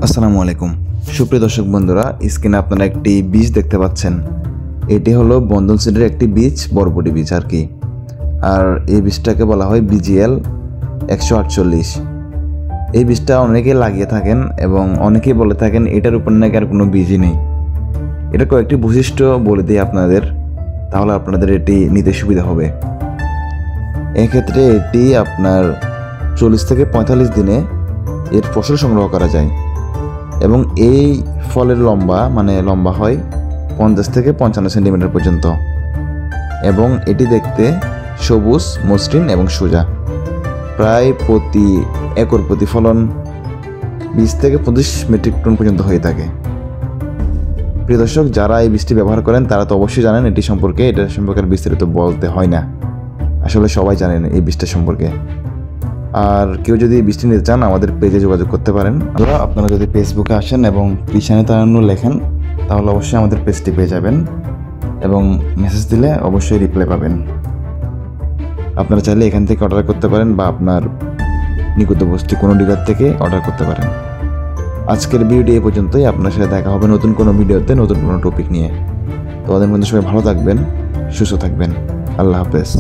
আসসালামু আলাইকুম সুপ্রিয় দর্শক বন্ধুরা, স্ক্রিনে আপনারা একটি বীজ দেখতে পাচ্ছেন। এটি হলো বন্ধন সিডের একটি বীজ, বরবটি বীজ আর কি। আর এই বীজটাকে বলা হয় BGL 148। এই বীজটা অনেকেই লাগিয়ে থাকেন এবং অনেকেই বলে থাকেন এটার উপর নাকি আর কোনো বীজই নেই। এটা কয়েকটি বৈশিষ্ট্য বলে দিই আপনাদের, তাহলে আপনাদের এটি নিতে সুবিধা হবে। এক্ষেত্রে এটি আপনার 40 থেকে 45 দিনে এর ফসল সংগ্রহ করা যায় এবং এই ফলের লম্বা হয় 50 থেকে 55 সেন্টিমিটার পর্যন্ত এবং এটি দেখতে সবুজ, মসৃণ এবং সোজা। প্রায় প্রতি একর প্রতিফলন 20 থেকে 25 মেট্রিক টন পর্যন্ত হয়ে থাকে। প্রিয় দর্শক, যারা এই বীজটি ব্যবহার করেন তারা তো অবশ্যই জানেন এটার সম্পর্কে আর বিস্তারিত বলতে হয় না, আসলে সবাই জানেন এই বীজটা সম্পর্কে। আর কেউ যদি এই বীজটি নিতে চান আমাদের পেজে যোগাযোগ করতে পারেন। আপনারা যদি ফেসবুকে আসেন এবং কৃষাণী তারান্নু লেখেন তাহলে অবশ্যই আমাদের পেজটি পেয়ে যাবেন এবং মেসেজ দিলে অবশ্যই রিপ্লাই পাবেন। আপনারা চাইলে এখান থেকে অর্ডার করতে পারেন বা আপনার নিকটবর্তী কোনো ডিলার থেকে অর্ডার করতে পারেন। আজকের ভিডিওটি এই পর্যন্তই। আপনার সাথে দেখা হবে নতুন কোনো ভিডিওতে, নতুন কোনো টপিক নিয়ে। তোমাদের মধ্যে সবাই ভালো থাকবেন, সুস্থ থাকবেন। আল্লাহ হাফেজ।